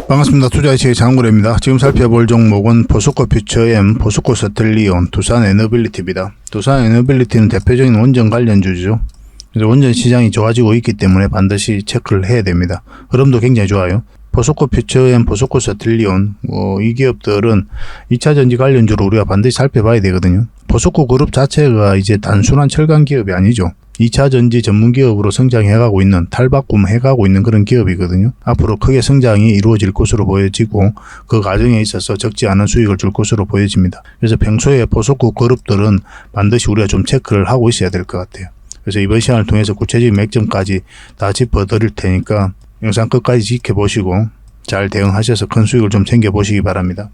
반갑습니다. 투자이치의 장군입니다. 지금 살펴볼 종목은 포스코 퓨처엠, 포스코 스텔리온, 두산 에너빌리티입니다. 두산 에너빌리티는 대표적인 원전 관련주죠. 그래서 원전 시장이 좋아지고 있기 때문에 반드시 체크를 해야 됩니다. 흐름도 굉장히 좋아요. 포스코 퓨처엠, 포스코 스텔리온, 이 기업들은 2차 전지 관련주로 우리가 반드시 살펴봐야 되거든요. 포스코 그룹 자체가 이제 단순한 철강 기업이 아니죠. 2차 전지 전문 기업으로 성장해가고 있는, 탈바꿈해가고 있는 그런 기업이거든요. 앞으로 크게 성장이 이루어질 것으로 보여지고 그 과정에 있어서 적지 않은 수익을 줄 것으로 보여집니다. 그래서 평소에 포스코 그룹들은 반드시 우리가 좀 체크를 하고 있어야 될 것 같아요. 그래서 이번 시간을 통해서 구체적인 맥점까지 다 짚어드릴 테니까 영상 끝까지 지켜보시고 잘 대응하셔서 큰 수익을 좀 챙겨보시기 바랍니다.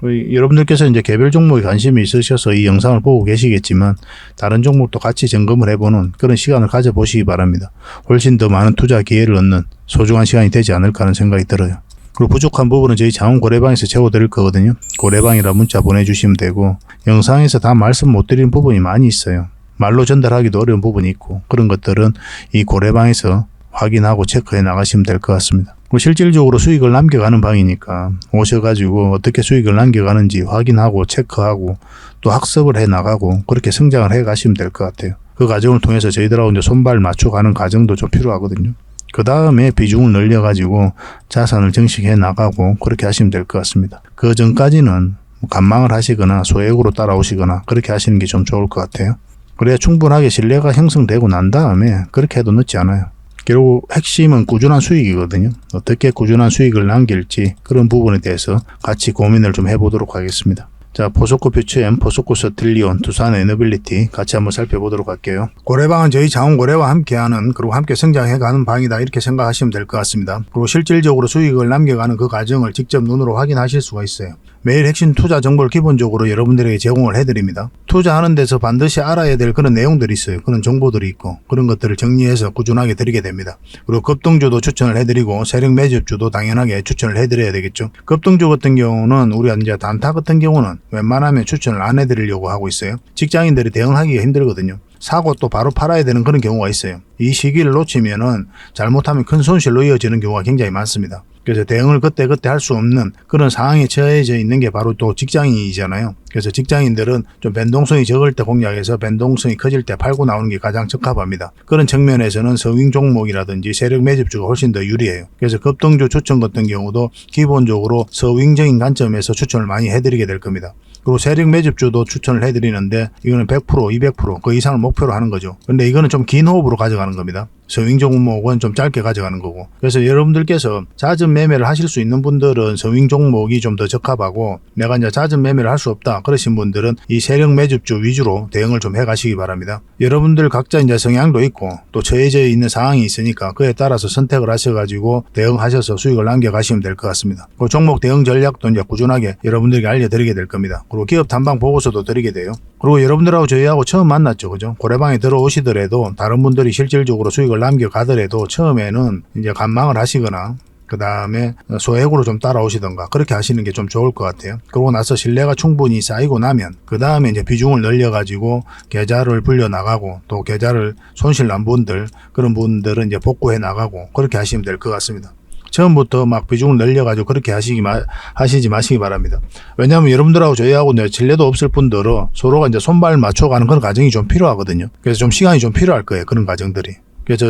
여러분들께서 이제 개별 종목에 관심이 있으셔서 이 영상을 보고 계시겠지만 다른 종목도 같이 점검을 해보는 그런 시간을 가져보시기 바랍니다. 훨씬 더 많은 투자 기회를 얻는 소중한 시간이 되지 않을까 하는 생각이 들어요. 그리고 부족한 부분은 저희 자원 고래방에서 채워드릴 거거든요. 고래방이라 문자 보내주시면 되고, 영상에서 다 말씀 못 드리는 부분이 많이 있어요. 말로 전달하기도 어려운 부분이 있고, 그런 것들은 이 고래방에서 확인하고 체크해 나가시면 될 것 같습니다. 실질적으로 수익을 남겨가는 방이니까 오셔가지고 어떻게 수익을 남겨가는지 확인하고 체크하고 또 학습을 해 나가고 그렇게 성장을 해 가시면 될 것 같아요. 그 과정을 통해서 저희들하고 이제 손발 맞춰가는 과정도 좀 필요하거든요. 그 다음에 비중을 늘려가지고 자산을 증식해 나가고 그렇게 하시면 될 것 같습니다. 그 전까지는 간망을 하시거나 소액으로 따라오시거나 그렇게 하시는 게 좀 좋을 것 같아요. 그래야 충분하게 신뢰가 형성되고 난 다음에 그렇게 해도 늦지 않아요. 결국 핵심은 꾸준한 수익이거든요. 어떻게 꾸준한 수익을 남길지 그런 부분에 대해서 같이 고민을 좀 해보도록 하겠습니다. 자, 포스코 퓨처엠, 포스코 스텔리온, 두산 에너빌리티 같이 한번 살펴보도록 할게요. 고래방은 저희 자원고래와 함께하는, 그리고 함께 성장해가는 방이다, 이렇게 생각하시면 될 것 같습니다. 그리고 실질적으로 수익을 남겨가는 그 과정을 직접 눈으로 확인하실 수가 있어요. 매일 핵심 투자 정보를 기본적으로 여러분들에게 제공을 해드립니다. 투자하는 데서 반드시 알아야 될 그런 내용들이 있어요. 그런 정보들이 있고 그런 것들을 정리해서 꾸준하게 드리게 됩니다. 그리고 급등주도 추천을 해드리고 세력 매집주도 당연하게 추천을 해드려야 되겠죠. 급등주 같은 경우는 우리가 이제 단타 같은 경우는 웬만하면 추천을 안 해드리려고 하고 있어요. 직장인들이 대응하기가 힘들거든요. 사고 또 바로 팔아야 되는 그런 경우가 있어요. 이 시기를 놓치면은 잘못하면 큰 손실로 이어지는 경우가 굉장히 많습니다. 그래서 대응을 그때그때 할 수 없는 그런 상황에 처해져 있는 게 바로 또 직장인이잖아요. 그래서 직장인들은 좀 변동성이 적을 때 공략해서 변동성이 커질 때 팔고 나오는 게 가장 적합합니다. 그런 측면에서는 서윙 종목이라든지 세력 매집주가 훨씬 더 유리해요. 그래서 급등주 추천 같은 경우도 기본적으로 서윙적인 관점에서 추천을 많이 해드리게 될 겁니다. 그리고 세력 매집주도 추천을 해드리는데 이거는 100%, 200%, 그 이상을 목표로 하는 거죠. 근데 이거는 좀 긴 호흡으로 가져가는 겁니다. 서윙 종목은 좀 짧게 가져가는 거고. 그래서 여러분들께서 잦은 매매를 하실 수 있는 분들은 서윙 종목이 좀 더 적합하고, 내가 이제 잦은 매매를 할 수 없다 그러신 분들은 이 세력 매집주 위주로 대응을 좀 해가시기 바랍니다. 여러분들 각자 이제 성향도 있고 또 처해져 있는 상황이 있으니까 그에 따라서 선택을 하셔가지고 대응하셔서 수익을 남겨가시면 될 것 같습니다. 그 종목 대응 전략도 이제 꾸준하게 여러분들에게 알려드리게 될 겁니다. 그리고 기업 탐방 보고서도 드리게 돼요. 그리고 여러분들하고 저희하고 처음 만났죠, 그죠? 고래방에 들어오시더라도 다른 분들이 실질적으로 수익을 남겨가더라도 처음에는 이제 관망을 하시거나 그 다음에 소액으로 좀 따라오시던가 그렇게 하시는 게 좀 좋을 것 같아요. 그러고 나서 신뢰가 충분히 쌓이고 나면 그 다음에 이제 비중을 늘려가지고 계좌를 불려 나가고 또 계좌를 손실 난 분들, 그런 분들은 이제 복구해 나가고 그렇게 하시면 될 것 같습니다. 처음부터 막 비중을 늘려가지고 그렇게 하시지 마시기 바랍니다. 왜냐하면 여러분들하고 저희하고 신뢰도 없을 분들은 서로가 이제 손발 맞춰가는 그런 과정이 좀 필요하거든요. 그래서 좀 시간이 좀 필요할 거예요, 그런 과정들이. 그래서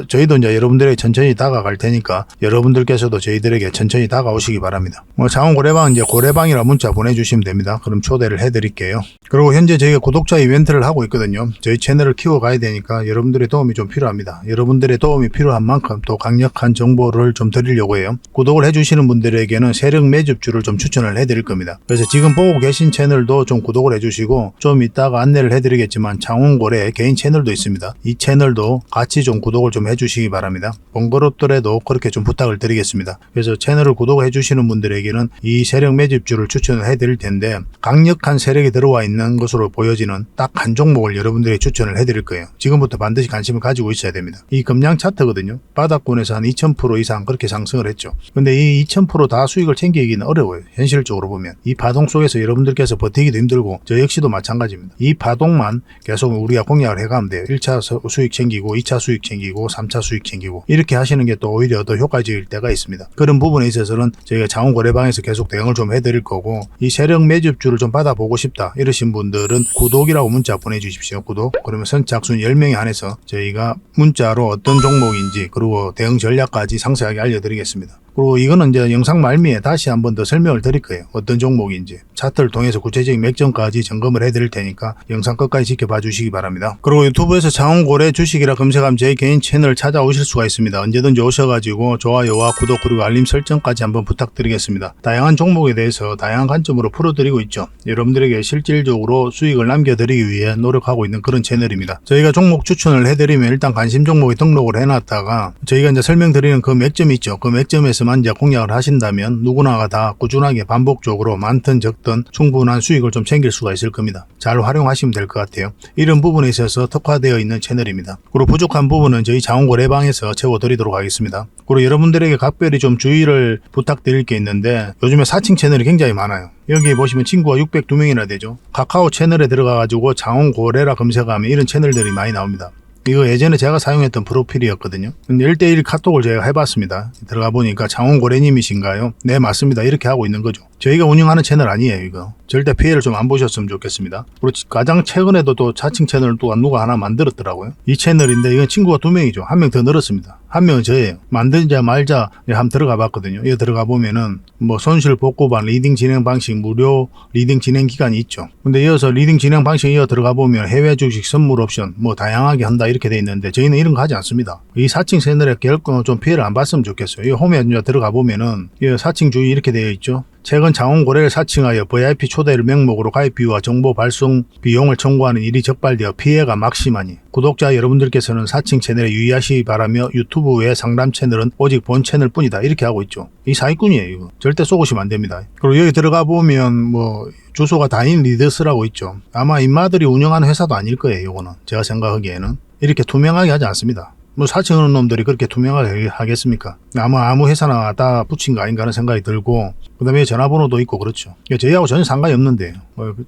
저희도 이제 여러분들에게 천천히 다가갈 테니까 여러분들께서도 저희들에게 천천히 다가오시기 바랍니다. 자원고래방 이제 고래방이라 문자 보내주시면 됩니다. 그럼 초대를 해드릴게요. 그리고 현재 저희가 구독자 이벤트를 하고 있거든요. 저희 채널을 키워가야 되니까 여러분들의 도움이 좀 필요합니다. 여러분들의 도움이 필요한 만큼 또 강력한 정보를 좀 드리려고 해요. 구독을 해주시는 분들에게는 세력 매집주를 좀 추천을 해드릴 겁니다. 그래서 지금 보고 계신 채널도 좀 구독을 해주시고, 좀 이따가 안내를 해드리겠지만 자원고래 개인 채널도 있습니다. 이 채널도 같이 좀 구독을 좀 해주시기 바랍니다. 번거롭더라도 그렇게 좀 부탁을 드리겠습니다. 그래서 채널을 구독해 주시는 분들에게는 이 세력 매집주를 추천을 해드릴 텐데, 강력한 세력이 들어와 있는 것으로 보여지는 딱 한 종목을 여러분들에게 추천을 해드릴 거예요. 지금부터 반드시 관심을 가지고 있어야 됩니다. 이 금량 차트거든요. 바닥권에서 한 2000% 이상 그렇게 상승을 했죠. 근데 이 2000% 다 수익을 챙기기는 어려워요. 현실적으로 보면 이 파동 속에서 여러분들께서 버티기도 힘들고 저 역시도 마찬가지입니다. 이 파동만 계속 우리가 공략을 해가면 돼요. 1차 수익 챙기고 2차 수익 수익 챙기고 3차 수익 챙기고 이렇게 하시는 게 또 오히려 더 효과적일 때가 있습니다. 그런 부분에 있어서는 저희가 자원거래방에서 계속 대응을 좀 해드릴 거고, 이 세력 매집주를 좀 받아보고 싶다 이러신 분들은 구독이라고 문자 보내주십시오. 구독. 그러면 선착순 10명에 한해서 저희가 문자로 어떤 종목인지 그리고 대응 전략까지 상세하게 알려드리겠습니다. 그리고 이거는 이제 영상 말미에 다시 한 번 더 설명을 드릴 거예요. 어떤 종목인지 차트를 통해서 구체적인 맥점까지 점검을 해드릴 테니까 영상 끝까지 지켜봐 주시기 바랍니다. 그리고 유튜브에서 자원거래 주식이라 검색하면 저희 개인 채널 찾아오실 수가 있습니다. 언제든지 오셔가지고 좋아요와 구독 그리고 알림 설정까지 한번 부탁드리겠습니다. 다양한 종목에 대해서 다양한 관점으로 풀어드리고 있죠. 여러분들에게 실질적으로 수익을 남겨드리기 위해 노력하고 있는 그런 채널입니다. 저희가 종목 추천을 해드리면 일단 관심 종목에 등록을 해놨다가 저희가 이제 설명드리는 그 맥점이 있죠. 그 맥점에서 이제 공략을 하신다면 누구나가 다 꾸준하게 반복적으로 많든 적든 충분한 수익을 좀 챙길 수가 있을 겁니다. 잘 활용하시면 될 것 같아요. 이런 부분에 있어서 특화되어 있는 채널입니다. 그리고 부족한 부분은 저희 자원거래방에서 채워드리도록 하겠습니다. 그리고 여러분들에게 각별히 좀 주의를 부탁드릴 게 있는데, 요즘에 사칭 채널이 굉장히 많아요. 여기 보시면 친구가 602명이나 되죠. 카카오 채널에 들어가가지고 자원거래라 검색하면 이런 채널들이 많이 나옵니다. 이거 예전에 제가 사용했던 프로필이었거든요. 근데 1:1 카톡을 제가 해봤습니다. 들어가 보니까 자원거래님이신가요? 네, 맞습니다. 이렇게 하고 있는 거죠. 저희가 운영하는 채널 아니에요, 이거. 절대 피해를 좀 안 보셨으면 좋겠습니다. 그리고 가장 최근에도 또 자칭 채널을 또 누가 하나 만들었더라고요. 이 채널인데 이건 친구가 2명이죠. 1명 더 늘었습니다. 1명은 저예요. 만들자 말자 한번 들어가 봤거든요. 여기 들어가 보면은 뭐 손실 복구반, 리딩 진행 방식, 무료 리딩 진행 기간이 있죠. 근데 이어서 리딩 진행 방식 이어 들어가 보면 해외 주식 선물 옵션 뭐 다양하게 한다 이렇게 돼 있는데 저희는 이런 거 하지 않습니다. 이 사칭 채널에 결코 좀 피해를 안 봤으면 좋겠어요. 이 홈에 들어가 보면은 이 사칭 주의 이렇게 되어 있죠. 최근 자원거래를 사칭하여 VIP 초대를 명목으로 가입비와 정보 발송 비용을 청구하는 일이 적발되어 피해가 막심하니 구독자 여러분들께서는 사칭 채널에 유의하시기 바라며 유튜브 외 상담 채널은 오직 본 채널 뿐이다 이렇게 하고 있죠. 이 사기꾼이에요. 이거 절대 쏘시면 안 됩니다. 그리고 여기 들어가 보면 뭐 주소가 다인 리더스라고 있죠. 아마 인마들이 운영하는 회사도 아닐 거예요. 이거는 제가 생각하기에는 이렇게 투명하게 하지 않습니다. 뭐 사칭하는 놈들이 그렇게 투명하게 하겠습니까? 아무 회사나 다 붙인 거 아닌가 하는 생각이 들고, 그 다음에 전화번호도 있고 그렇죠. 저희하고 전혀 상관이 없는데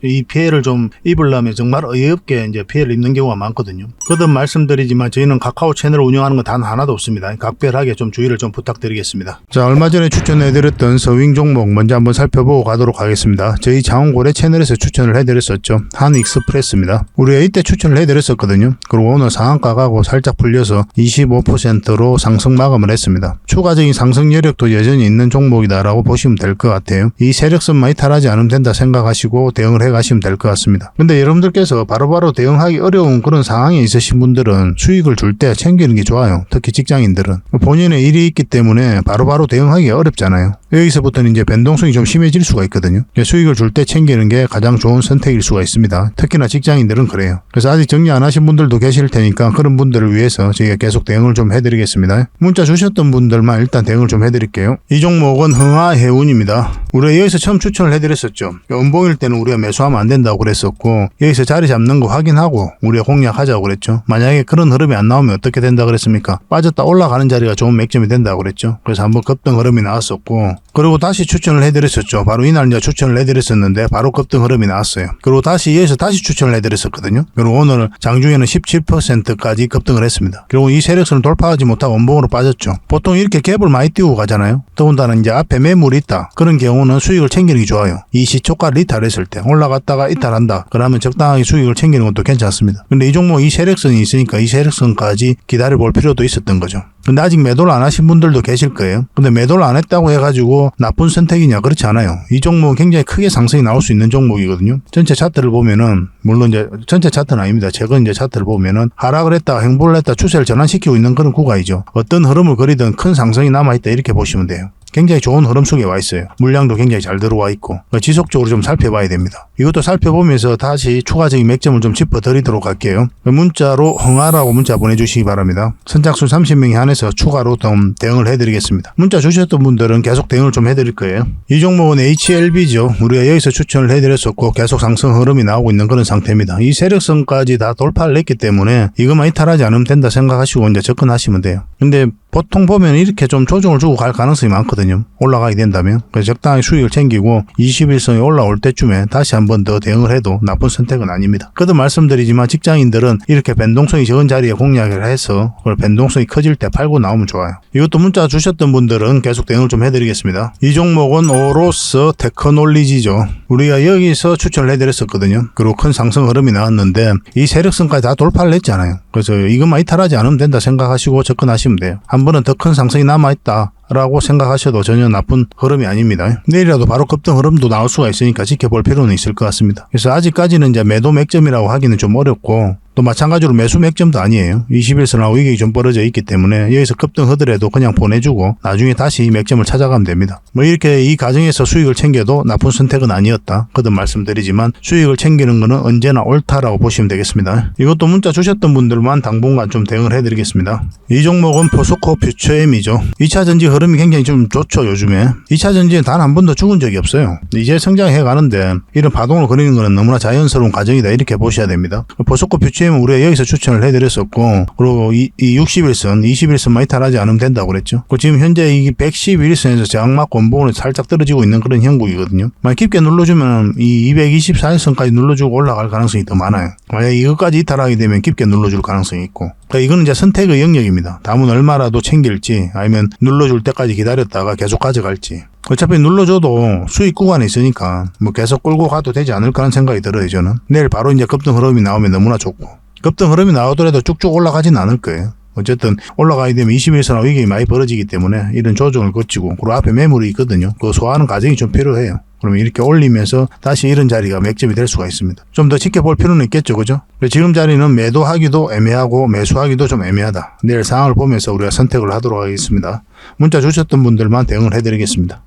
이 피해를 좀 입으려면 정말 어이없게 이제 피해를 입는 경우가 많거든요. 거듭 말씀드리지만 저희는 카카오 채널을 운영하는 건 단 하나도 없습니다. 각별하게 좀 주의를 좀 부탁드리겠습니다. 자, 얼마 전에 추천해드렸던 서윙 종목 먼저 한번 살펴보고 가도록 하겠습니다. 저희 자원거래 채널에서 추천을 해드렸었죠. 한익스프레스입니다. 우리가 이때 추천을 해드렸었거든요. 그리고 오늘 상한가 가고 살짝 풀려서 25%로 상승 마감을 했습니다. 추가적인 상승 여력도 여전히 있는 종목이다라고 보시면 될 것 같아요. 이 세력선만 이탈하지 않으면 된다 생각하시고 대응을 해가시면 될 것 같습니다. 근데 여러분들께서 바로바로 대응하기 어려운 그런 상황에 있으신 분들은 수익을 줄 때 챙기는 게 좋아요. 특히 직장인들은 본인의 일이 있기 때문에 바로바로 대응하기 어렵잖아요. 여기서부터는 이제 변동성이 좀 심해질 수가 있거든요. 수익을 줄 때 챙기는 게 가장 좋은 선택일 수가 있습니다. 특히나 직장인들은 그래요. 그래서 아직 정리 안 하신 분들도 계실 테니까 그런 분들을 위해서 저희가 계속 대응을 좀 해드리겠습니다. 문자 주셨던 분들만 일단 대응을 좀 해드릴게요. 이 종목은 흥하해운입니다. 우리가 여기서 처음 추천을 해드렸었죠. 음봉일 때는 우리가 매수하면 안 된다고 그랬었고, 여기서 자리 잡는 거 확인하고 우리가 공략하자고 그랬죠. 만약에 그런 흐름이 안 나오면 어떻게 된다 그랬습니까? 빠졌다 올라가는 자리가 좋은 맥점이 된다고 그랬죠. 그래서 한번 급등 흐름이 나왔었고, 그리고 다시 추천을 해드렸었죠. 바로 이날 이제 추천을 해드렸었는데 바로 급등 흐름이 나왔어요. 그리고 다시 여기서 다시 추천을 해드렸었거든요. 그리고 오늘 장중에는 17%까지 급등을 했습니다. 그리고 이 세력선을 돌파하지 못하고 원봉으로 빠졌죠. 보통 이렇게 갭을 많이 띄우고 가잖아요. 더군다나 이제 앞에 매물이 있다. 그런 경우는 수익을 챙기는 게 좋아요. 이 시초가를 이탈했을 때 올라갔다가 이탈한다. 그러면 적당하게 수익을 챙기는 것도 괜찮습니다. 근데 이 종목 이 세력선이 있으니까 이 세력선까지 기다려볼 필요도 있었던 거죠. 근데 아직 매도를 안 하신 분들도 계실 거예요. 근데 매도를 안 했다고 해가지고 나쁜 선택이냐? 그렇지 않아요. 이 종목은 굉장히 크게 상승이 나올 수 있는 종목이거든요. 전체 차트를 보면은, 물론 이제 전체 차트는 아닙니다. 최근 이제 차트를 보면은 하락을 했다, 행보를 했다, 추세를 전환시키고 있는 그런 구간이죠. 어떤 흐름을 그리든 큰 상승이 남아있다 이렇게 보시면 돼요. 굉장히 좋은 흐름 속에 와 있어요. 물량도 굉장히 잘 들어와 있고 지속적으로 좀 살펴봐야 됩니다. 이것도 살펴보면서 다시 추가적인 맥점을 좀 짚어드리도록 할게요. 문자로 흥하라고 문자 보내주시기 바랍니다. 선착순 30명에 한해서 추가로 좀 대응을 해드리겠습니다. 문자 주셨던 분들은 계속 대응을 좀 해드릴 거예요. 이 종목은 HLB죠. 우리가 여기서 추천을 해드렸었고 계속 상승 흐름이 나오고 있는 그런 상태입니다. 이 세력선까지 다 돌파를 했기 때문에 이것만 이탈하지 않으면 된다 생각하시고 이제 접근하시면 돼요. 근데 보통 보면 이렇게 좀 조정을 주고 갈 가능성이 많거든요. 올라가게 된다면. 그래서 적당히 수익을 챙기고 21선이 올라올 때쯤에 다시 한 번 더 대응을 해도 나쁜 선택은 아닙니다. 그도 말씀드리지만 직장인들은 이렇게 변동성이 적은 자리에 공략을 해서 변동성이 커질 때 팔고 나오면 좋아요. 이것도 문자 주셨던 분들은 계속 대응을 좀 해드리겠습니다. 이 종목은 오로스 테크놀리지죠. 우리가 여기서 추천을 해드렸었거든요. 그리고 큰 상승 흐름이 나왔는데 이 세력선까지 다 돌파를 했잖아요. 그래서 이것만 이탈하지 않으면 된다 생각하시고 접근하시면 돼요. 한 번은 더 큰 상승이 남아있다 라고 생각하셔도 전혀 나쁜 흐름이 아닙니다. 내일이라도 바로 급등 흐름도 나올 수가 있으니까 지켜볼 필요는 있을 것 같습니다. 그래서 아직까지는 이제 매도 맥점이라고 하기는 좀 어렵고 또 마찬가지로 매수 맥점도 아니에요. 21선하고 이게 좀 벌어져 있기 때문에 여기서 급등 하더라도 그냥 보내주고 나중에 다시 이 맥점을 찾아가면 됩니다. 뭐 이렇게 이 과정에서 수익을 챙겨도 나쁜 선택은 아니었다. 거듭 말씀드리지만 수익을 챙기는 거는 언제나 옳다라고 보시면 되겠습니다. 이것도 문자 주셨던 분들만 당분간 좀 대응을 해드리겠습니다. 이 종목은 포스코 퓨처엠이죠. 2차전지 흐름이 굉장히 좀 좋죠. 요즘에 2차전지는 단 한 번도 죽은 적이 없어요. 이제 성장해 가는데 이런 파동을 그리는 거는 너무나 자연스러운 과정이다 이렇게 보셔야 됩니다. 포스코 퓨처엠은 우리가 여기서 추천을 해드렸었고 그리고 이 61선 21선만 이탈하지 않으면 된다고 그랬죠. 지금 현재 이 111선에서 저항막 원봉으로 살짝 떨어지고 있는 그런 형국이거든요. 만약 깊게 눌러주면 이 224선까지 눌러주고 올라갈 가능성이 더 많아요. 만약 이것까지 이탈하게 되면 깊게 눌러줄 가능성이 있고 그러니까 이거는 이제 선택의 영역입니다. 다음은 얼마라도 챙길지 아니면 눌러줄 때까지 기다렸다가 계속 가져갈지. 어차피 눌러줘도 수익 구간에 있으니까 뭐 계속 끌고 가도 되지 않을까 하는 생각이 들어요. 저는 내일 바로 이제 급등 흐름이 나오면 너무나 좋고 급등 흐름이 나오더라도 쭉쭉 올라가진 않을 거예요. 어쨌든 올라가게 되면 21선하고 위기가 많이 벌어지기 때문에 이런 조정을 거치고 그리고 앞에 매물이 있거든요. 그거 소화하는 과정이 좀 필요해요. 그러면 이렇게 올리면서 다시 이런 자리가 맥점이 될 수가 있습니다. 좀 더 지켜볼 필요는 있겠죠. 그죠? 지금 자리는 매도하기도 애매하고 매수하기도 좀 애매하다. 내일 상황을 보면서 우리가 선택을 하도록 하겠습니다. 문자 주셨던 분들만 대응을 해드리겠습니다.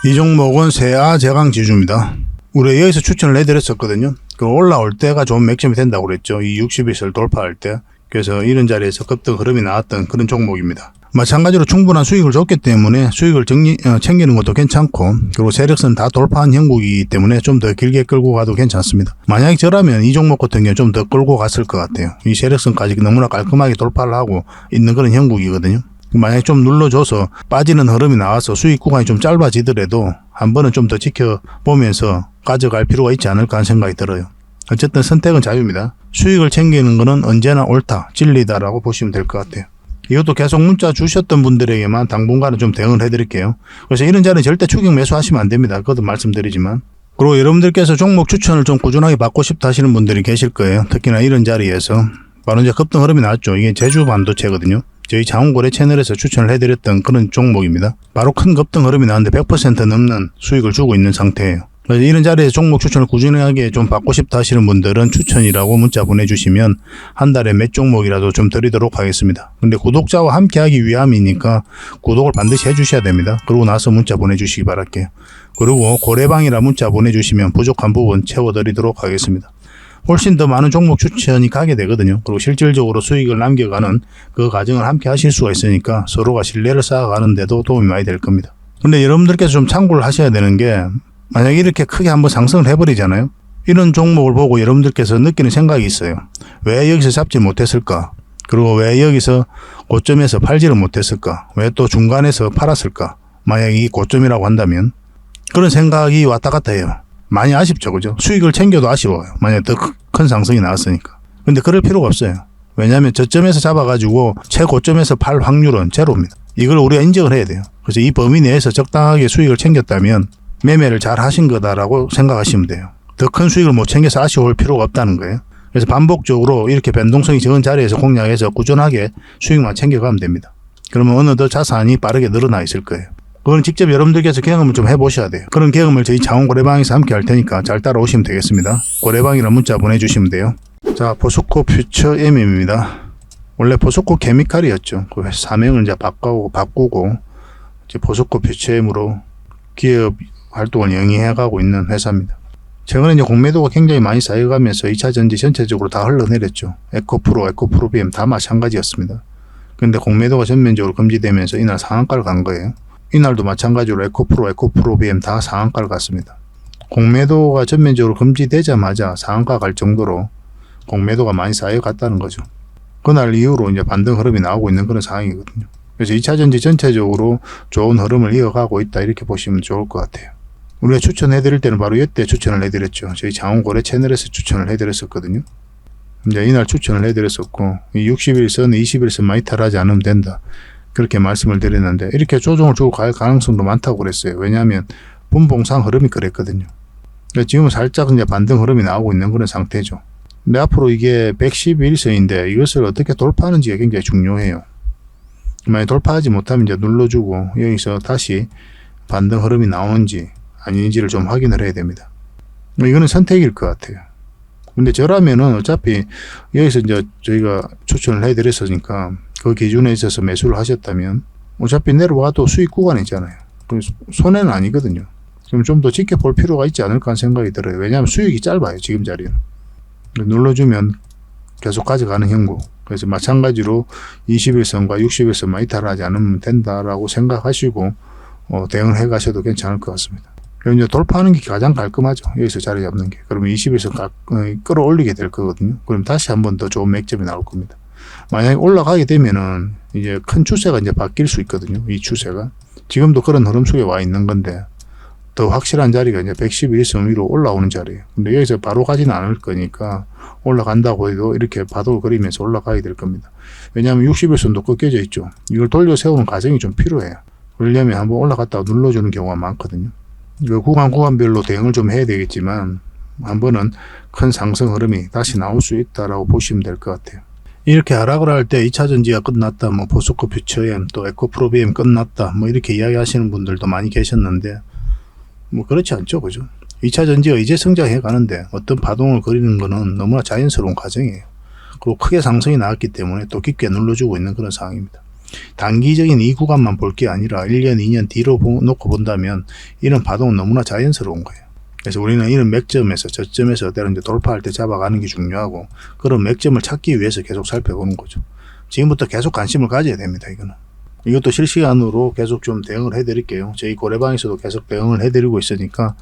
이 종목은 세아 제강 지주입니다. 우리 여기서 추천을 해드렸었거든요. 그 올라올 때가 좋은 맥점이 된다고 그랬죠. 이 61선을 돌파할 때. 그래서 이런 자리에서 급등 흐름이 나왔던 그런 종목입니다. 마찬가지로 충분한 수익을 줬기 때문에 수익을 챙기는 것도 괜찮고 그리고 세력선 다 돌파한 형국이기 때문에 좀 더 길게 끌고 가도 괜찮습니다. 만약에 저라면 이 종목 같은 경우는 좀 더 끌고 갔을 것 같아요. 이 세력선까지 너무나 깔끔하게 돌파를 하고 있는 그런 형국이거든요. 만약에 좀 눌러줘서 빠지는 흐름이 나와서 수익 구간이 좀 짧아지더라도 한 번은 좀 더 지켜보면서 가져갈 필요가 있지 않을까 하는 생각이 들어요. 어쨌든 선택은 자유입니다. 수익을 챙기는 것은 언제나 옳다, 진리다라고 보시면 될 것 같아요. 이것도 계속 문자 주셨던 분들에게만 당분간은 좀 대응을 해드릴게요. 그래서 이런 자리는 절대 추격 매수하시면 안 됩니다. 그것도 말씀드리지만. 그리고 여러분들께서 종목 추천을 좀 꾸준하게 받고 싶다 하시는 분들이 계실 거예요. 특히나 이런 자리에서. 바로 이제 급등 흐름이 나왔죠. 이게 제주 반도체거든요. 저희 장훈거래 채널에서 추천을 해드렸던 그런 종목입니다. 바로 큰 급등 흐름이 나왔는데 100% 넘는 수익을 주고 있는 상태예요. 그래서 이런 자리에서 종목 추천을 꾸준하게 좀 받고 싶다 하시는 분들은 추천이라고 문자 보내주시면 한 달에 몇 종목이라도 좀 드리도록 하겠습니다. 근데 구독자와 함께 하기 위함이니까 구독을 반드시 해주셔야 됩니다. 그러고 나서 문자 보내주시기 바랄게요. 그리고 고래방이라 문자 보내주시면 부족한 부분 채워드리도록 하겠습니다. 훨씬 더 많은 종목 추천이 가게 되거든요. 그리고 실질적으로 수익을 남겨가는 그 과정을 함께 하실 수가 있으니까 서로가 신뢰를 쌓아가는 데도 도움이 많이 될 겁니다. 근데 여러분들께서 좀 참고를 하셔야 되는 게 만약에 이렇게 크게 한번 상승을 해버리잖아요. 이런 종목을 보고 여러분들께서 느끼는 생각이 있어요. 왜 여기서 잡지 못했을까? 그리고 왜 여기서 고점에서 팔지를 못했을까? 왜 또 중간에서 팔았을까? 만약에 이 고점이라고 한다면 그런 생각이 왔다 갔다 해요. 많이 아쉽죠. 그죠? 수익을 챙겨도 아쉬워요. 만약에 더 큰 상승이 나왔으니까. 근데 그럴 필요가 없어요. 왜냐하면 저점에서 잡아가지고 최고점에서 팔 확률은 제로입니다. 이걸 우리가 인정을 해야 돼요. 그래서 이 범위 내에서 적당하게 수익을 챙겼다면 매매를 잘 하신 거다라고 생각하시면 돼요. 더 큰 수익을 못 챙겨서 아쉬울 필요가 없다는 거예요. 그래서 반복적으로 이렇게 변동성이 적은 자리에서 공략해서 꾸준하게 수익만 챙겨가면 됩니다. 그러면 어느덧 자산이 빠르게 늘어나 있을 거예요. 그건 직접 여러분들께서 경험을 좀 해보셔야 돼요. 그런 경험을 저희 장원고래방에서 함께 할 테니까 잘 따라오시면 되겠습니다. 고래방이라는 문자 보내주시면 돼요. 자, 포스코 퓨처 M입니다. 원래 포스코 케미칼이었죠. 그 사명을 이제 바꾸고 이제 포스코 퓨처 M으로 기업 활동을 영위해가고 있는 회사입니다. 최근에 이제 공매도가 굉장히 많이 쌓여가면서 2차 전지 전체적으로 다 흘러내렸죠. 에코프로, 에코프로비엠 다 마찬가지였습니다. 근데 공매도가 전면적으로 금지되면서 이날 상한가를 간 거예요. 이날도 마찬가지로 에코프로, 에코프로비엠 다 상한가를 갔습니다. 공매도가 전면적으로 금지되자마자 상한가 갈 정도로 공매도가 많이 쌓여갔다는 거죠. 그날 이후로 이제 반등 흐름이 나오고 있는 그런 상황이거든요. 그래서 2차전지 전체적으로 좋은 흐름을 이어가고 있다 이렇게 보시면 좋을 것 같아요. 우리가 추천해드릴 때는 바로 이때 추천을 해드렸죠. 저희 장원고래 채널에서 추천을 해드렸었거든요. 이제 이날 추천을 해드렸었고, 이 60일선, 20일선 많이 탈하지 않으면 된다. 그렇게 말씀을 드렸는데, 이렇게 조정을 주고 갈 가능성도 많다고 그랬어요. 왜냐하면 분봉상 흐름이 그랬거든요. 지금은 살짝 이제 반등 흐름이 나오고 있는 그런 상태죠. 근데 앞으로 이게 111선인데 이것을 어떻게 돌파하는지가 굉장히 중요해요. 만약 돌파하지 못하면 이제 눌러주고 여기서 다시 반등 흐름이 나오는지 아닌지를 좀 확인을 해야 됩니다. 이거는 선택일 것 같아요. 근데 저라면은 어차피 여기서 이제 저희가 추천을 해드렸으니까 그 기준에 있어서 매수를 하셨다면 어차피 내려와도 수익 구간이잖아요. 손해는 아니거든요. 그럼 좀 더 지켜볼 필요가 있지 않을까 하는 생각이 들어요. 왜냐하면 수익이 짧아요. 지금 자리는. 눌러주면 계속 가져가는 형국. 그래서 마찬가지로 21선과 61선만 이탈하지 않으면 된다라고 생각하시고 대응을 해 가셔도 괜찮을 것 같습니다. 그리고 이제 돌파하는 게 가장 깔끔하죠. 여기서 자리 잡는 게. 그러면 21선 끌어올리게 될 거거든요. 그럼 다시 한 번 더 좋은 맥점이 나올 겁니다. 만약에 올라가게 되면은 이제 큰 추세가 이제 바뀔 수 있거든요. 이 추세가. 지금도 그런 흐름 속에 와 있는 건데 더 확실한 자리가 이제 111선 위로 올라오는 자리예요. 근데 여기서 바로 가지는 않을 거니까 올라간다고 해도 이렇게 바닥을 그리면서 올라가게 될 겁니다. 왜냐하면 60일선도 꺾여져 있죠. 이걸 돌려 세우는 과정이 좀 필요해요. 그러려면 한번 올라갔다가 눌러주는 경우가 많거든요. 그 구간별로 대응을 좀 해야 되겠지만 한 번은 큰 상승 흐름이 다시 나올 수 있다라고 보시면 될 것 같아요. 이렇게 하락을 할 때 2차전지가 끝났다, 뭐 포스코 퓨처엠, 또 에코프로비엠 끝났다, 뭐 이렇게 이야기하시는 분들도 많이 계셨는데 뭐 그렇지 않죠, 그죠? 2차전지가 이제 성장해 가는데 어떤 파동을 그리는 거는 너무나 자연스러운 과정이에요. 그리고 크게 상승이 나왔기 때문에 또 깊게 눌러주고 있는 그런 상황입니다. 단기적인 이 구간만 볼 게 아니라 1년, 2년 뒤로 놓고 본다면 이런 파동은 너무나 자연스러운 거예요. 그래서 우리는 이런 맥점에서 저점에서 때로 이제 돌파할 때 잡아가는 게 중요하고 그런 맥점을 찾기 위해서 계속 살펴보는 거죠. 지금부터 계속 관심을 가져야 됩니다. 이것도 실시간으로 계속 좀 대응을 해드릴게요. 저희 고래방에서도 계속 대응을 해드리고 있으니까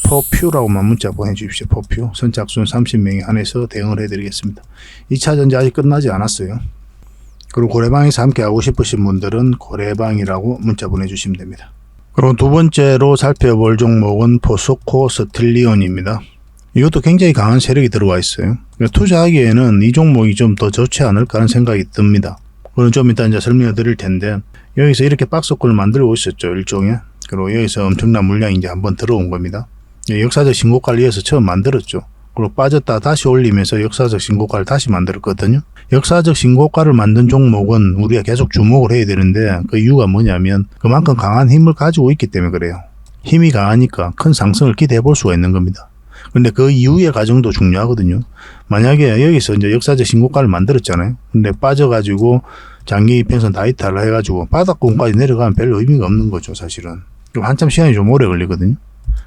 포퓨라고만 문자 보내주십시오. 포퓨 선착순 30명에 한해서 대응을 해드리겠습니다. 2차전지 아직 끝나지 않았어요. 그리고 고래방에서 함께 하고 싶으신 분들은 고래방이라고 문자 보내주시면 됩니다. 그리고 두 번째로 살펴볼 종목은 포스코 스틸리온입니다. 이것도 굉장히 강한 세력이 들어와 있어요. 투자하기에는 이 종목이 좀 더 좋지 않을까 하는 생각이 듭니다. 그건 좀 이따 이제 설명을 드릴 텐데 여기서 이렇게 박스권을 만들고 있었죠. 일종의. 그리고 여기서 엄청난 물량이 이제 한번 들어온 겁니다. 역사적 신고가를 이어서 처음 만들었죠. 그리고 빠졌다 다시 올리면서 역사적 신고가를 다시 만들었거든요. 역사적 신고가를 만든 종목은 우리가 계속 주목을 해야 되는데 그 이유가 뭐냐면 그만큼 강한 힘을 가지고 있기 때문에 그래요. 힘이 강하니까 큰 상승을 기대해 볼 수가 있는 겁니다. 근데 그 이후의 과정도 중요하거든요. 만약에 여기서 이제 역사적 신고가를 만들었잖아요. 근데 빠져가지고 장기 이평선 다 이탈을 해가지고 바닥권까지 내려가면 별로 의미가 없는 거죠, 사실은. 한참 시간이 좀 오래 걸리거든요.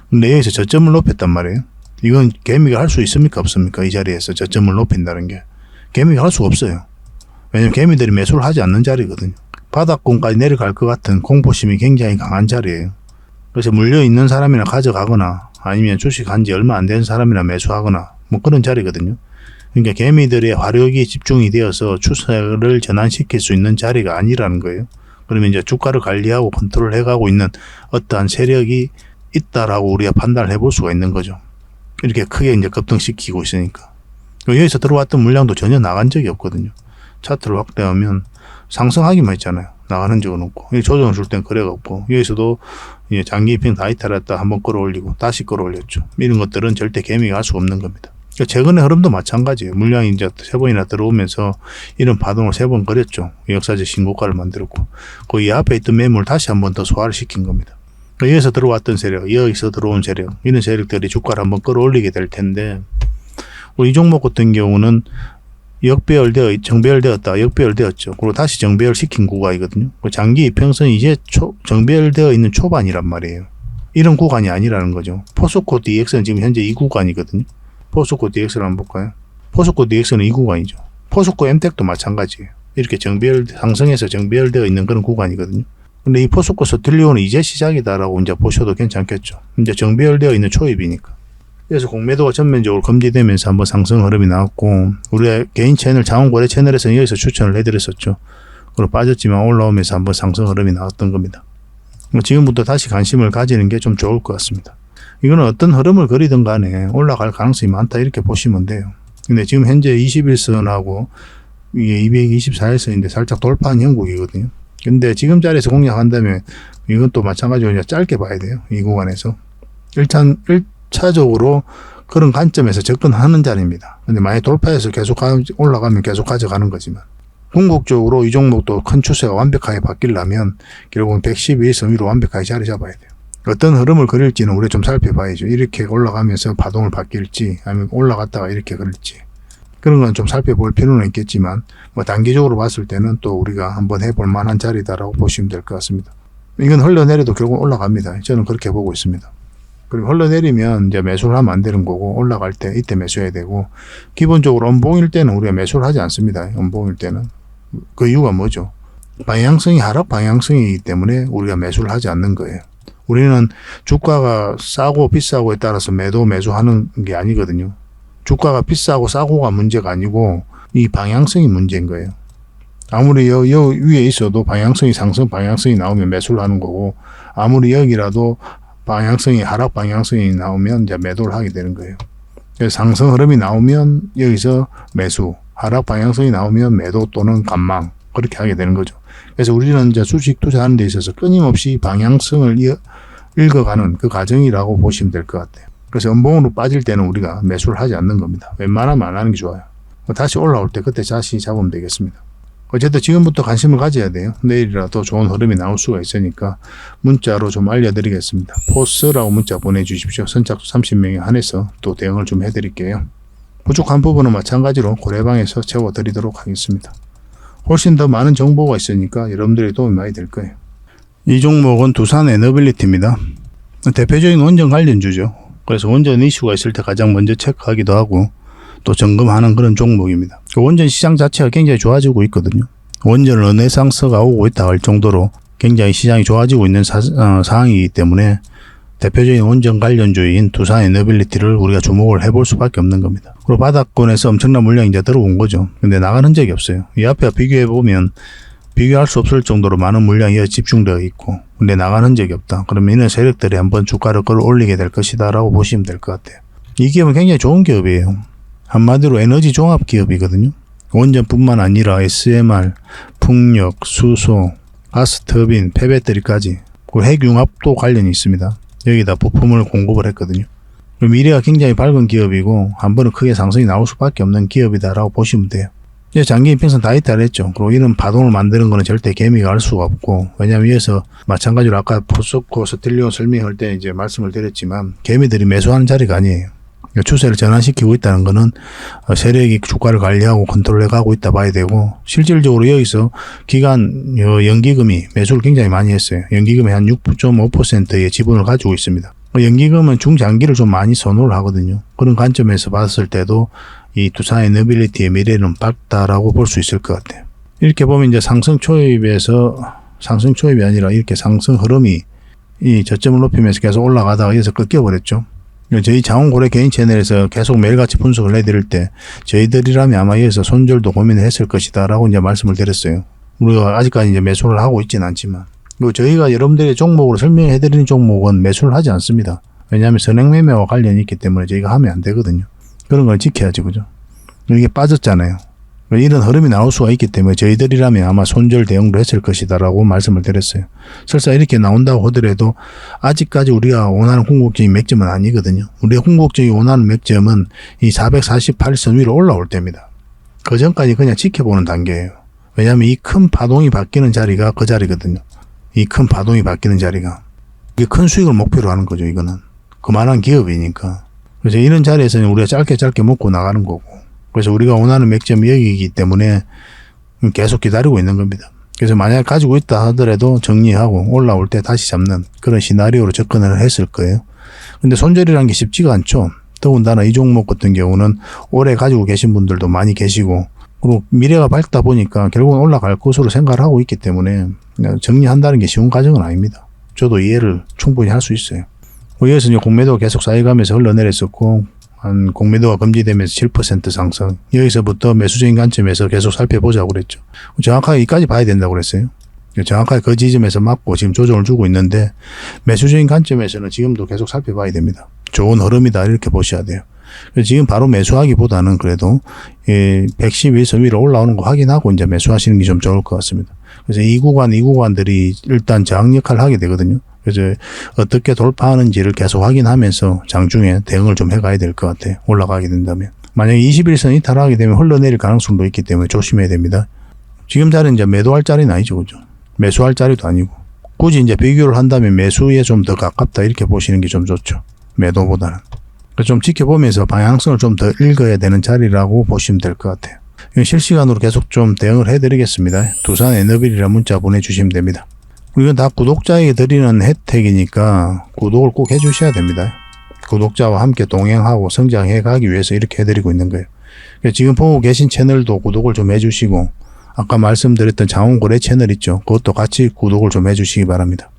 근데 여기서 저점을 높였단 말이에요. 이건 개미가 할 수 있습니까, 없습니까? 이 자리에서 저점을 높인다는 게. 개미가 할 수가 없어요. 왜냐면 개미들이 매수를 하지 않는 자리거든요. 바닥권까지 내려갈 것 같은 공포심이 굉장히 강한 자리예요. 그래서 물려있는 사람이나 가져가거나 아니면 주식한 지 얼마 안 된 사람이나 매수하거나 뭐 그런 자리거든요. 그러니까 개미들의 화력이 집중이 되어서 추세를 전환시킬 수 있는 자리가 아니라는 거예요. 그러면 이제 주가를 관리하고 컨트롤 해가고 있는 어떠한 세력이 있다라고 우리가 판단을 해볼 수가 있는 거죠. 이렇게 크게 이제 급등시키고 있으니까. 여기서 들어왔던 물량도 전혀 나간 적이 없거든요. 차트를 확대하면 상승하기만 했잖아요. 나가는 적은 없고. 조정을 줄 땐 거래가 없고. 여기서도 장기 입행 다 이탈했다 한번 끌어올리고 다시 끌어올렸죠. 이런 것들은 절대 개미가 할 수 없는 겁니다. 최근의 흐름도 마찬가지예요. 물량이 이제 3번이나 들어오면서 이런 파동을 3번 그렸죠. 역사적 신고가를 만들었고. 그 이 앞에 있던 매물 다시 한번 더 소화를 시킨 겁니다. 여기서 들어왔던 세력, 여기서 들어온 세력, 이런 세력들이 주가를 한번 끌어올리게 될 텐데, 이 종목 같은 경우는 정배열되었다, 역배열되었죠. 그리고 다시 정배열 시킨 구간이거든요. 장기 이평선이 이제 정배열되어 있는 초반이란 말이에요. 이런 구간이 아니라는 거죠. 포스코 DX는 지금 현재 이 구간이거든요. 포스코 DX를 한번 볼까요? 포스코 DX는 이 구간이죠. 포스코 MTEC도 마찬가지예요. 이렇게 상승해서 정배열되어 있는 그런 구간이거든요. 근데 이 포스코 스틸리온은 이제 시작이다라고 이제 보셔도 괜찮겠죠. 이제 정배열되어 있는 초입이니까. 그래서 공매도가 전면적으로 금지되면서 한번 상승 흐름이 나왔고, 우리가 개인 채널, 장원고래 채널에서는 여기서 추천을 해드렸었죠. 그리고 빠졌지만 올라오면서 한번 상승 흐름이 나왔던 겁니다. 지금부터 다시 관심을 가지는 게 좀 좋을 것 같습니다. 이거는 어떤 흐름을 그리든 간에 올라갈 가능성이 많다 이렇게 보시면 돼요. 근데 지금 현재 21선하고 이게 224일선인데 살짝 돌파한 형국이거든요. 근데 지금 자리에서 공략한다면 이건 또 마찬가지로 이제 짧게 봐야 돼요. 이 구간에서. 1차적으로 그런 관점에서 접근하는 자리입니다. 근데 만약 돌파해서 계속 올라가면 계속 가져가는 거지만 궁극적으로 이 종목도 큰 추세가 완벽하게 바뀌려면 결국은 112선 위로 완벽하게 자리 잡아야 돼요. 어떤 흐름을 그릴지는 우리가 좀 살펴봐야죠. 이렇게 올라가면서 파동을 바뀔지 아니면 올라갔다가 이렇게 그릴지 그런 건 좀 살펴볼 필요는 있겠지만 뭐 단기적으로 봤을 때는 또 우리가 한번 해볼 만한 자리다라고 보시면 될 것 같습니다. 이건 흘러내려도 결국 올라갑니다. 저는 그렇게 보고 있습니다. 그리고 흘러내리면 이제 매수를 하면 안 되는 거고 올라갈 때 이때 매수해야 되고 기본적으로 음봉일 때는 우리가 매수를 하지 않습니다. 음봉일 때는. 그 이유가 뭐죠? 방향성이 하락 방향성이기 때문에 우리가 매수를 하지 않는 거예요. 우리는 주가가 싸고 비싸고에 따라서 매수하는 게 아니거든요. 주가가 비싸고 싸고가 문제가 아니고 이 방향성이 문제인 거예요. 아무리 여 위에 있어도 방향성이 상승 방향성이 나오면 매수를 하는 거고 아무리 여기라도 방향성이 하락 방향성이 나오면 이제 매도를 하게 되는 거예요. 그래서 상승 흐름이 나오면 여기서 매수, 하락 방향성이 나오면 매도 또는 관망 그렇게 하게 되는 거죠. 그래서 우리는 이제 주식 투자하는 데 있어서 끊임없이 방향성을 읽어가는 그 과정이라고 보시면 될 것 같아요. 그래서 음봉으로 빠질 때는 우리가 매수를 하지 않는 겁니다. 웬만하면 안 하는 게 좋아요. 다시 올라올 때 그때 다시 잡으면 되겠습니다. 어쨌든 지금부터 관심을 가져야 돼요. 내일이라도 좋은 흐름이 나올 수가 있으니까 문자로 좀 알려드리겠습니다. 포스라고 문자 보내주십시오. 선착 30명에 한해서 또 대응을 좀 해드릴게요. 부족한 부분은 마찬가지로 고래방에서 채워드리도록 하겠습니다. 훨씬 더 많은 정보가 있으니까 여러분들의 도움이 많이 될 거예요. 이 종목은 두산 에너빌리티입니다. 대표적인 원전 관련주죠. 그래서 원전 이슈가 있을 때 가장 먼저 체크하기도 하고 또 점검하는 그런 종목입니다. 원전 시장 자체가 굉장히 좋아지고 있거든요. 원전 르네상스가 오고 있다 할 정도로 굉장히 시장이 좋아지고 있는 상황이기 때문에 대표적인 원전 관련주인 두산 에너빌리티를 우리가 주목을 해볼 수밖에 없는 겁니다. 그리고 바닥권에서 엄청난 물량이 이제 들어온 거죠. 근데 나가는 흔적이 없어요. 이 앞에 비교해보면 비교할 수 없을 정도로 많은 물량이 집중되어 있고 근데 나가는 흔적이 없다. 그러면 이런 세력들이 한번 주가를 끌어올리게 될 것이다 라고 보시면 될 것 같아요. 이 기업은 굉장히 좋은 기업이에요. 한마디로 에너지 종합 기업이거든요. 원전뿐만 아니라 SMR, 풍력, 수소, 가스터빈, 폐배터리까지 그리고 핵융합도 관련이 있습니다. 여기다 부품을 공급을 했거든요. 미래가 굉장히 밝은 기업이고 한 번은 크게 상승이 나올 수밖에 없는 기업이다라고 보시면 돼요. 이제 장기 이평선 다 있다 그랬죠. 그리고 이런 파동을 만드는 거는 절대 개미가 알 수가 없고 왜냐면 위에서 마찬가지로 아까 포스코 스텔리온 설명할 때 이제 말씀을 드렸지만 개미들이 매수하는 자리가 아니에요. 추세를 전환시키고 있다는 거는 세력이 주가를 관리하고 컨트롤해 가고 있다 봐야 되고 실질적으로 여기서 기관 연기금이 매수를 굉장히 많이 했어요. 연기금이 한 6.5%의 지분을 가지고 있습니다. 연기금은 중장기를 좀 많이 선호를 하거든요. 그런 관점에서 봤을 때도 이 두산 에너빌리티의 미래는 밝다라고 볼 수 있을 것 같아요. 이렇게 보면 이제 상승 초입이 아니라 이렇게 상승 흐름이 이 저점을 높이면서 계속 올라가다가 여기서 꺾여버렸죠. 저희 장원고래 개인 채널에서 계속 매일같이 분석을 해드릴 때 저희들이라면 아마 여기서 손절도 고민을 했을 것이다 라고 이제 말씀을 드렸어요. 우리가 아직까지 이제 매수를 하고 있지는 않지만 그리고 저희가 여러분들의 종목으로 설명해드리는 종목은 매수를 하지 않습니다. 왜냐하면 선행매매와 관련이 있기 때문에 저희가 하면 안 되거든요. 그런 걸 지켜야지 그죠. 이게 빠졌잖아요. 이런 흐름이 나올 수가 있기 때문에 저희들이라면 아마 손절 대응도 했을 것이다 라고 말씀을 드렸어요. 설사 이렇게 나온다고 하더라도 아직까지 우리가 원하는 궁극적인 맥점은 아니거든요. 우리가 궁극적인 원하는 맥점은 이 448선 위로 올라올 때입니다. 그 전까지 그냥 지켜보는 단계예요. 왜냐하면 이 큰 파동이 바뀌는 자리가 그 자리거든요. 이 큰 파동이 바뀌는 자리가 이게 큰 수익을 목표로 하는 거죠. 이거는 그만한 기업이니까. 그래서 이런 자리에서는 우리가 짧게 먹고 나가는 거고 그래서 우리가 원하는 맥점이 여기이기 때문에 계속 기다리고 있는 겁니다. 그래서 만약 가지고 있다 하더라도 정리하고 올라올 때 다시 잡는 그런 시나리오로 접근을 했을 거예요. 근데 손절이라는 게 쉽지가 않죠. 더군다나 이 종목 같은 경우는 오래 가지고 계신 분들도 많이 계시고 그리고 미래가 밝다 보니까 결국은 올라갈 것으로 생각을 하고 있기 때문에 정리한다는 게 쉬운 과정은 아닙니다. 저도 이해를 충분히 할 수 있어요. 여기서 이제 공매도가 계속 쌓여가면서 흘러내렸었고 한 공매도가 금지되면서 7% 상승. 여기서부터 매수적인 관점에서 계속 살펴보자고 그랬죠. 정확하게 여기까지 봐야 된다고 그랬어요. 정확하게 그 지점에서 맞고 지금 조정을 주고 있는데 매수적인 관점에서는 지금도 계속 살펴봐야 됩니다. 좋은 흐름이다 이렇게 보셔야 돼요. 지금 바로 매수하기보다는 그래도 111선 위로 올라오는 거 확인하고 이제 매수하시는 게 좀 좋을 것 같습니다. 그래서 이 구간들이 일단 저항 역할을 하게 되거든요. 그래서 어떻게 돌파하는지를 계속 확인하면서 장중에 대응을 좀 해가야 될 것 같아요. 올라가게 된다면. 만약에 21선 이탈하게 되면 흘러내릴 가능성도 있기 때문에 조심해야 됩니다. 지금 자리는 이제 매도할 자리는 아니죠. 그죠? 매수할 자리도 아니고. 굳이 이제 비교를 한다면 매수에 좀 더 가깝다 이렇게 보시는 게 좀 좋죠. 매도보다는. 좀 지켜보면서 방향성을 좀 더 읽어야 되는 자리라고 보시면 될 것 같아요. 실시간으로 계속 좀 대응을 해드리겠습니다. 두산 에너빌이라 문자 보내주시면 됩니다. 이건 다 구독자에게 드리는 혜택이니까 구독을 꼭 해주셔야 됩니다. 구독자와 함께 동행하고 성장해 가기 위해서 이렇게 해드리고 있는 거예요. 지금 보고 계신 채널도 구독을 좀 해주시고 아까 말씀드렸던 장원거래 채널 있죠. 그것도 같이 구독을 좀 해주시기 바랍니다.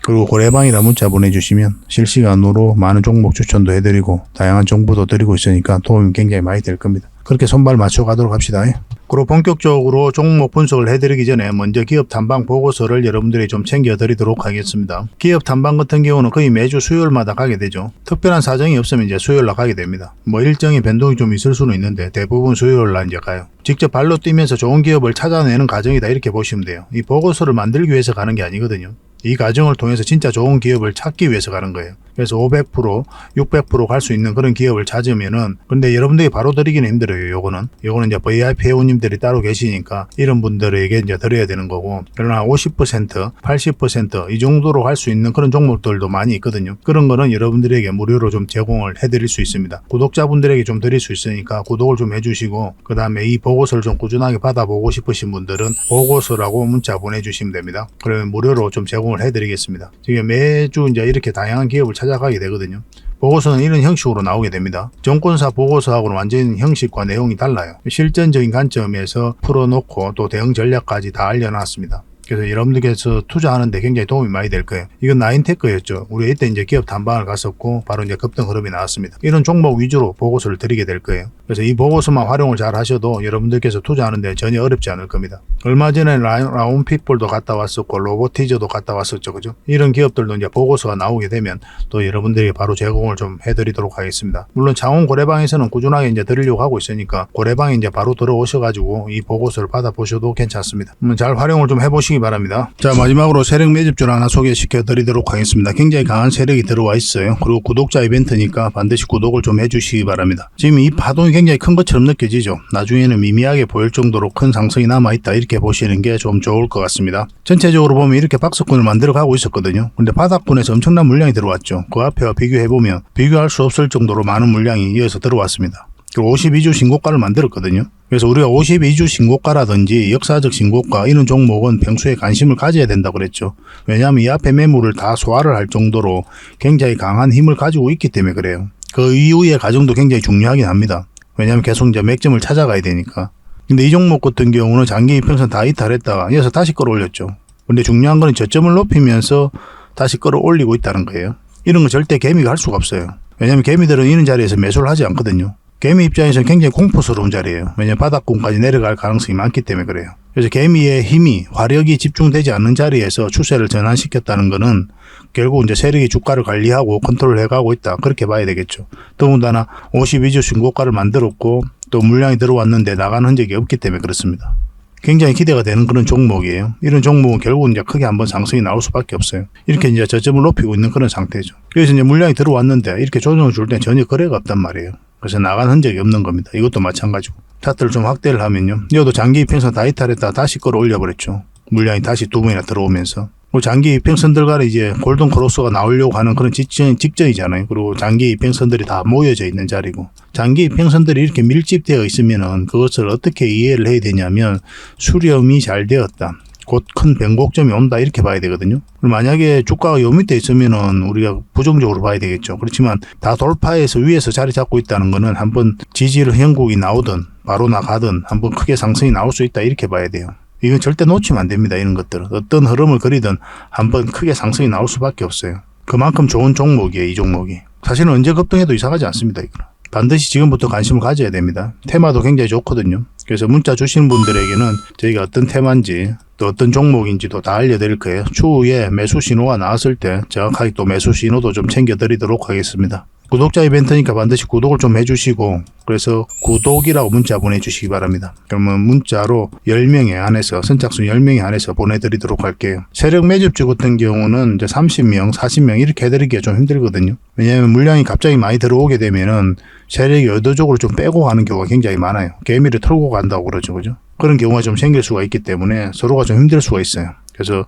그리고 거래방이라 문자 보내주시면 실시간으로 많은 종목 추천도 해드리고 다양한 정보도 드리고 있으니까 도움이 굉장히 많이 될 겁니다. 그렇게 손발 맞춰 가도록 합시다. 그리고 본격적으로 종목 분석을 해드리기 전에 먼저 기업 탐방 보고서를 여러분들이 좀 챙겨드리도록 하겠습니다. 기업 탐방 같은 경우는 거의 매주 수요일마다 가게 되죠. 특별한 사정이 없으면 이제 수요일날 가게 됩니다. 뭐 일정의 변동이 좀 있을 수는 있는데 대부분 수요일날 이제 가요. 직접 발로 뛰면서 좋은 기업을 찾아내는 과정이다 이렇게 보시면 돼요. 이 보고서를 만들기 위해서 가는 게 아니거든요. 이 과정을 통해서 진짜 좋은 기업을 찾기 위해서 가는 거예요. 그래서 500%, 600% 갈 수 있는 그런 기업을 찾으면은 근데 여러분들이 바로 드리기는 힘들어요. 요거는 이제 VIP 회원님들이 따로 계시니까 이런 분들에게 이제 드려야 되는 거고 그러나 50%, 80% 이 정도로 갈 수 있는 그런 종목들도 많이 있거든요. 그런 거는 여러분들에게 무료로 좀 제공을 해드릴 수 있습니다. 구독자분들에게 좀 드릴 수 있으니까 구독을 좀 해주시고 그 다음에 이 보고서를 좀 꾸준하게 받아보고 싶으신 분들은 보고서라고 문자 보내주시면 됩니다. 그러면 무료로 좀 제공을 해드리겠습니다. 지금 매주 이제 이렇게 다양한 기업을 찾아가게 되거든요. 보고서는 이런 형식으로 나오게 됩니다. 정권사 보고서하고는 완전히 형식과 내용이 달라요. 실전적인 관점에서 풀어놓고 또 대응 전략까지 다 알려놨습니다. 그래서 여러분들께서 투자하는데 굉장히 도움이 많이 될 거예요. 이건 나인테크였죠. 우리 이때 이제 기업 탐방을 갔었고 바로 이제 급등 흐름이 나왔습니다. 이런 종목 위주로 보고서를 드리게 될 거예요. 그래서 이 보고서만 활용을 잘 하셔도 여러분들께서 투자하는데 전혀 어렵지 않을 겁니다. 얼마 전에 라운핏볼도 갔다 왔었고 로보티저도 갔다 왔었죠. 그죠? 이런 기업들도 이제 보고서가 나오게 되면 또 여러분들이 바로 제공을 좀 해드리도록 하겠습니다. 물론 창원 고래방에서는 꾸준하게 이제 드리려고 하고 있으니까 고래방에 이제 바로 들어오셔가지고 이 보고서를 받아보셔도 괜찮습니다. 잘 활용을 좀 해보시기 바랍니다. 자, 마지막으로 세력 매집주를 하나 소개시켜 드리도록 하겠습니다. 굉장히 강한 세력이 들어와 있어요. 그리고 구독자 이벤트니까 반드시 구독을 좀 해주시기 바랍니다. 지금 이 파동이 굉장히 큰 것처럼 느껴지죠. 나중에는 미미하게 보일 정도로 큰 상승이 남아있다 이렇게 보시는 게 좀 좋을 것 같습니다. 전체적으로 보면 이렇게 박스권을 만들어 가고 있었거든요. 근데 바닥권에서 엄청난 물량이 들어왔죠. 그 앞에와 비교해보면 비교할 수 없을 정도로 많은 물량이 이어서 들어왔습니다. 그리고 52주 신고가를 만들었거든요. 그래서 우리가 52주 신고가라든지 역사적 신고가 이런 종목은 평소에 관심을 가져야 된다고 그랬죠. 왜냐하면 이 앞에 매물을 다 소화를 할 정도로 굉장히 강한 힘을 가지고 있기 때문에 그래요. 그 이후의 과정도 굉장히 중요하긴 합니다. 왜냐하면 계속 이제 맥점을 찾아가야 되니까. 근데 이 종목 같은 경우는 장기 이평선 다 이탈했다가 이어서 다시 끌어올렸죠. 근데 중요한 거는 저점을 높이면서 다시 끌어올리고 있다는 거예요. 이런 거 절대 개미가 할 수가 없어요. 왜냐하면 개미들은 이런 자리에서 매수를 하지 않거든요. 개미 입장에서는 굉장히 공포스러운 자리예요. 왜냐하면 바닥권까지 내려갈 가능성이 많기 때문에 그래요. 그래서 개미의 힘이 화력이 집중되지 않는 자리에서 추세를 전환시켰다는 것은 결국 이제 세력이 주가를 관리하고 컨트롤 해가고 있다. 그렇게 봐야 되겠죠. 더군다나 52주 신고가를 만들었고 또 물량이 들어왔는데 나가는 흔적이 없기 때문에 그렇습니다. 굉장히 기대가 되는 그런 종목이에요. 이런 종목은 결국은 이제 크게 한번 상승이 나올 수밖에 없어요. 이렇게 이제 저점을 높이고 있는 그런 상태죠. 그래서 이제 물량이 들어왔는데 이렇게 조정을 줄 때 전혀 거래가 없단 말이에요. 그래서 나간 흔적이 없는 겁니다. 이것도 마찬가지고. 차트를 좀 확대를 하면요. 이것도 장기 이평선 다 이탈했다가 다시 끌어올려 버렸죠. 물량이 다시 두 번이나 들어오면서. 장기 이평선들과는 이제 골든 크로스가 나오려고 하는 그런 직전이잖아요. 그리고 장기 이평선들이 다 모여져 있는 자리고. 장기 이평선들이 이렇게 밀집되어 있으면은 그것을 어떻게 이해를 해야 되냐면 수렴이 잘 되었다. 곧 큰 변곡점이 온다 이렇게 봐야 되거든요. 만약에 주가가 요 밑에 있으면은 우리가 부정적으로 봐야 되겠죠. 그렇지만 다 돌파해서 위에서 자리 잡고 있다는 거는 한번 지지를 형국이 나오든 바로 나가든 한번 크게 상승이 나올 수 있다 이렇게 봐야 돼요. 이건 절대 놓치면 안 됩니다. 이런 것들은 어떤 흐름을 그리든 한번 크게 상승이 나올 수밖에 없어요. 그만큼 좋은 종목이에요. 이 종목이. 사실은 언제 급등해도 이상하지 않습니다. 이거는. 반드시 지금부터 관심을 가져야 됩니다. 테마도 굉장히 좋거든요. 그래서 문자 주신 분들에게는 저희가 어떤 테마인지 또 어떤 종목인지도 다 알려드릴 거예요. 추후에 매수 신호가 나왔을 때 정확하게 또 매수 신호도 좀 챙겨드리도록 하겠습니다. 구독자 이벤트니까 반드시 구독을 좀 해주시고, 그래서 구독이라고 문자 보내주시기 바랍니다. 그러면 문자로 10명에 한해서, 선착순 10명에 한해서 보내드리도록 할게요. 세력 매집주 같은 경우는 이제 30명, 40명 이렇게 해드리기가 좀 힘들거든요. 왜냐하면 물량이 갑자기 많이 들어오게 되면은 세력이 의도적으로 좀 빼고 가는 경우가 굉장히 많아요. 개미를 털고 간다고 그러죠. 그죠? 그런 경우가 좀 생길 수가 있기 때문에 서로가 좀 힘들 수가 있어요. 그래서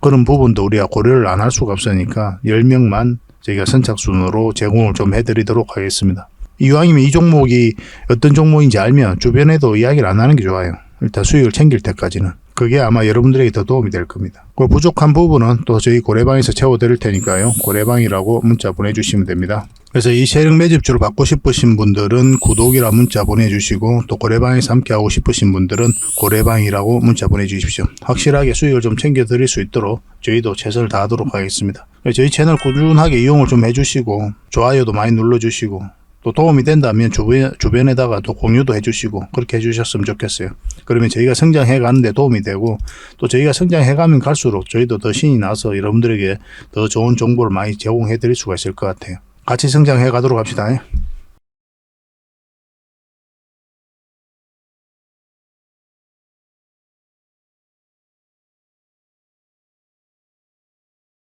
그런 부분도 우리가 고려를 안 할 수가 없으니까 10명만 저희가 선착순으로 제공을 좀 해드리도록 하겠습니다. 이왕이면 이 종목이 어떤 종목인지 알면 주변에도 이야기를 안 하는 게 좋아요. 일단 수익을 챙길 때까지는. 그게 아마 여러분들에게 더 도움이 될 겁니다. 그 부족한 부분은 또 저희 고래방에서 채워드릴 테니까요. 고래방이라고 문자 보내주시면 됩니다. 그래서 이 세력 매집주를 받고 싶으신 분들은 구독이라 문자 보내주시고, 또 고래방에서 함께하고 싶으신 분들은 고래방이라고 문자 보내주십시오. 확실하게 수익을 좀 챙겨드릴 수 있도록 저희도 최선을 다하도록 하겠습니다. 저희 채널 꾸준하게 이용을 좀 해주시고, 좋아요도 많이 눌러주시고, 또 도움이 된다면 주변에다가 또 공유도 해주시고 그렇게 해주셨으면 좋겠어요. 그러면 저희가 성장해 가는데 도움이 되고, 또 저희가 성장해 가면 갈수록 저희도 더 신이 나서 여러분들에게 더 좋은 정보를 많이 제공해 드릴 수가 있을 것 같아요. 같이 성장해 가도록 합시다.